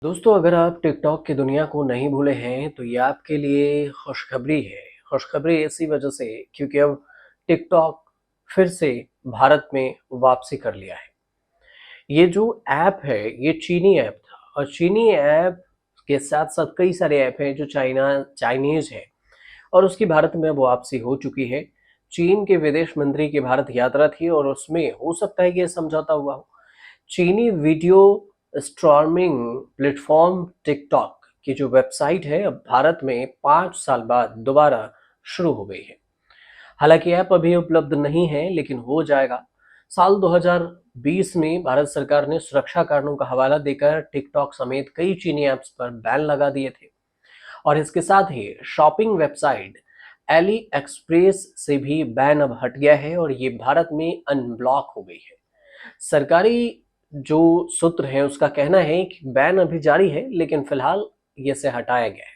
दोस्तों, अगर आप टिकटॉक की दुनिया को नहीं भूले हैं तो ये आपके लिए खुशखबरी है। खुशखबरी इसी वजह से क्योंकि अब टिकटॉक फिर से भारत में वापसी कर लिया है। ये जो ऐप है ये चीनी ऐप था और चीनी ऐप के साथ-साथ कई सारे ऐप हैं जो चाइनीज़ है और उसकी भारत में अब वापसी हो चुकी है। चीन के विदेश मंत्री की भारत यात्रा थी और उसमें हो सकता है कि ये समझौता हुआ हो। चीनी वीडियो स्ट्रीमिंग प्लेटफॉर्म टिकटॉक की जो वेबसाइट है अब भारत में 5 साल बाद दोबारा शुरू हो गई है। हालांकि ऐप अभी उपलब्ध नहीं है लेकिन हो जाएगा। साल 2020 में भारत सरकार ने सुरक्षा कारणों का हवाला देकर टिकटॉक समेत कई चीनी ऐप्स पर बैन लगा दिए थे और इसके साथ ही शॉपिंग वेबसाइट एली एक्सप्रेस से भी बैन अब हट गया है और ये भारत में अनब्लॉक हो गई है। सरकारी जो सूत्र है उसका कहना है कि बैन अभी जारी है लेकिन फिलहाल ये से हटाया गया है।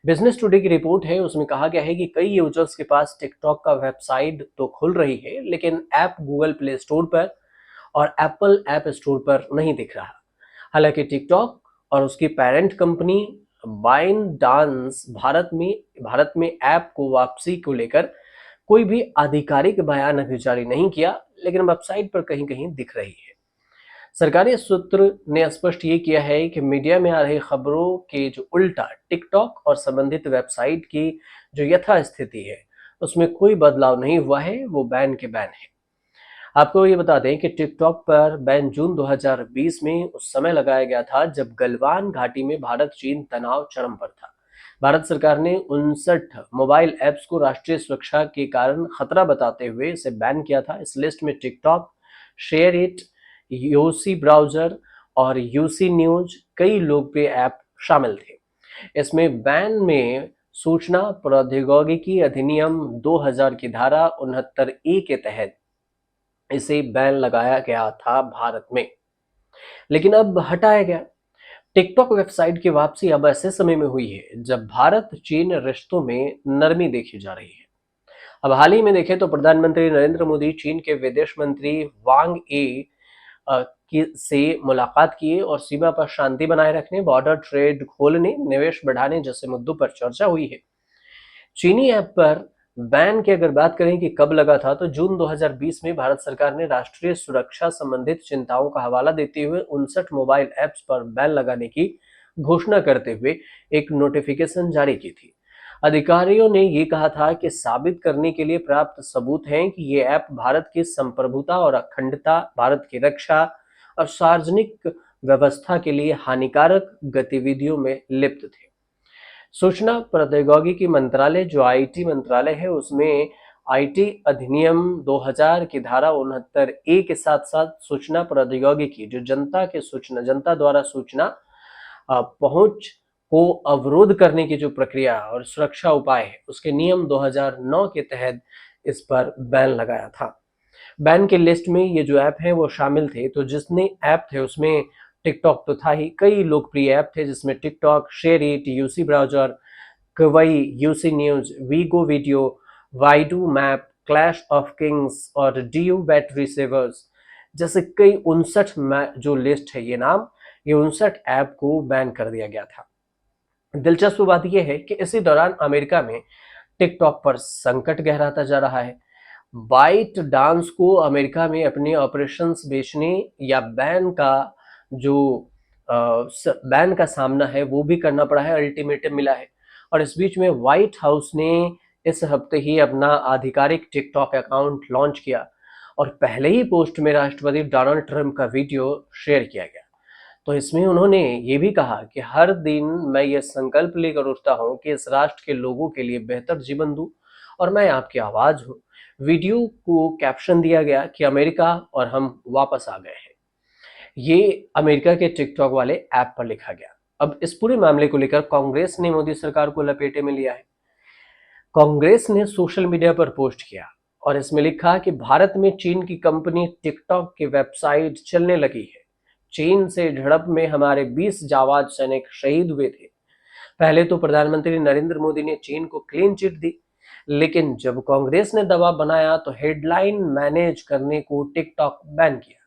बिजनेस टुडे की रिपोर्ट है उसमें कहा गया है कि कई यूजर्स के पास टिकटॉक का वेबसाइट तो खुल रही है लेकिन ऐप गूगल प्ले स्टोर पर और एप्पल ऐप स्टोर पर नहीं दिख रहा। हालांकि टिकटॉक और उसकी पेरेंट कंपनी बाइन डांस भारत में ऐप को वापसी को लेकर कोई भी आधिकारिक बयान अभी जारी नहीं किया लेकिन वेबसाइट पर कहीं कहीं दिख रही है। सरकारी सूत्र ने स्पष्ट ये किया है कि मीडिया में आ रही खबरों के जो उल्टा टिकटॉक और संबंधित वेबसाइट की जो यथास्थिति है उसमें कोई बदलाव नहीं हुआ है, वो बैन के बैन है। आपको ये बता दें कि टिकटॉक पर बैन जून 2020 में उस समय लगाया गया था जब गलवान घाटी में भारत चीन तनाव चरम पर था। भारत सरकार ने 59 मोबाइल ऐप्स को राष्ट्रीय सुरक्षा के कारण खतरा बताते हुए इसे बैन किया था। इस लिस्ट में TikTok, SHAREit, UC browser और यूसी न्यूज कई लोकप्रिय ऐप शामिल थे। इसमें बैन में सूचना प्रौद्योगिकी अधिनियम 2000 की धारा 69A के तहत इसे बैन लगाया गया था भारत में, लेकिन अब हटाया गया। टिकटॉक वेबसाइट की वापसी अब ऐसे समय में हुई है जब भारत चीन रिश्तों में नरमी देखी जा रही है। अब हाल ही में देखें तो प्रधानमंत्री नरेंद्र मोदी चीन के विदेश मंत्री वांग ई से मुलाकात किए और सीमा पर शांति बनाए रखने, बॉर्डर ट्रेड खोलने, निवेश बढ़ाने जैसे मुद्दों पर चर्चा हुई है। चीनी ऐप पर बैन की अगर बात करें कि कब लगा था तो जून 2020 में भारत सरकार ने राष्ट्रीय सुरक्षा संबंधित चिंताओं का हवाला देते हुए 59 मोबाइल ऐप्स पर बैन लगाने की घोषणा करते हुए एक नोटिफिकेशन जारी की थी। अधिकारियों ने ये कहा था कि साबित करने के लिए प्राप्त सबूत हैं कि ये ऐप भारत की संप्रभुता और अखंडता, भारत की रक्षा और सार्वजनिक व्यवस्था के लिए हानिकारक गतिविधियों में लिप्त थे। सूचना प्रौद्योगिकी मंत्रालय जो आईटी मंत्रालय है उसमें आईटी अधिनियम 2000 की धारा 69A के साथ साथ सूचना प्रौद्योगिकी जो जनता द्वारा सूचना पहुंच को अवरोध करने की जो प्रक्रिया और सुरक्षा उपाय है उसके नियम 2009 के तहत इस पर बैन लगाया था। बैन के लिस्ट में ये जो ऐप है वो शामिल थे, तो जितने ऐप थे उसमें टिकटॉक तो था ही, कई लोकप्रिय ऐप थे जिसमें TikTok, SHAREit, UC Browser, Kwai, UC News, Vigo Video, Baidu Map, Clash of Kings और डीयू बैटरी सेवर्स जैसे कई 59 जो लिस्ट है ये 59 ऐप को बैन कर दिया गया था। दिलचस्प बात यह है कि इसी दौरान अमेरिका में टिकटॉक पर संकट गहराता जा रहा है। बाइट डांस को अमेरिका में अपने ऑपरेशंस बेचने या जो बैन का सामना है वो भी करना पड़ा है, अल्टीमेटम मिला है। और इस बीच में व्हाइट हाउस ने इस हफ्ते ही अपना आधिकारिक टिकटॉक अकाउंट लॉन्च किया और पहले ही पोस्ट में राष्ट्रपति डोनाल्ड ट्रंप का वीडियो शेयर किया गया। तो इसमें उन्होंने ये भी कहा कि हर दिन मैं ये संकल्प लेकर उठता हूँ कि इस राष्ट्र के लोगों के लिए बेहतर जीवन दूं और मैं आपकी आवाज हूँ। वीडियो को कैप्शन दिया गया कि अमेरिका और हम वापस आ गए हैं। ये अमेरिका के टिकटॉक वाले ऐप पर लिखा गया। अब इस पूरे मामले को लेकर कांग्रेस ने मोदी सरकार को लपेटे में लिया है। कांग्रेस ने सोशल मीडिया पर पोस्ट किया और इसमें लिखा कि भारत में चीन की कंपनी टिकटॉक की वेबसाइट चलने लगी है। चीन से झड़प में हमारे 20 जाबाज सैनिक शहीद हुए थे। पहले तो प्रधानमंत्री नरेंद्र मोदी ने चीन को क्लीन चिट दी, लेकिन जब कांग्रेस ने दबाव बनाया तो हेडलाइन मैनेज करने को टिकटॉक बैन किया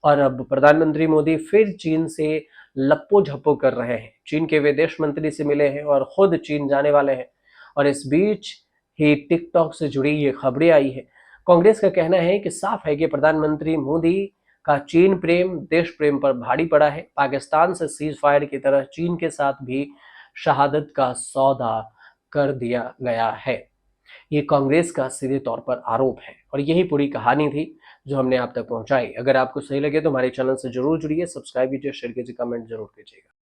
और अब प्रधानमंत्री मोदी फिर चीन से लप्पो झप्पो कर रहे हैं। चीन के विदेश मंत्री से मिले हैं और खुद चीन जाने वाले हैं, और इस बीच ही टिकटॉक से जुड़ी ये खबरें आई है। कांग्रेस का कहना है कि साफ है कि प्रधानमंत्री मोदी का चीन प्रेम देश प्रेम पर भारी पड़ा है। पाकिस्तान से सीज फायर की तरह चीन के साथ भी शहादत का सौदा कर दिया गया है। ये कांग्रेस का सीधे तौर पर आरोप है, और यही पूरी कहानी थी जो हमने आप तक पहुंचाई। अगर आपको सही लगे तो हमारे चैनल से जरूर जुड़िए, सब्सक्राइब कीजिए, शेयर कीजिए, कमेंट जरूर कीजिएगा।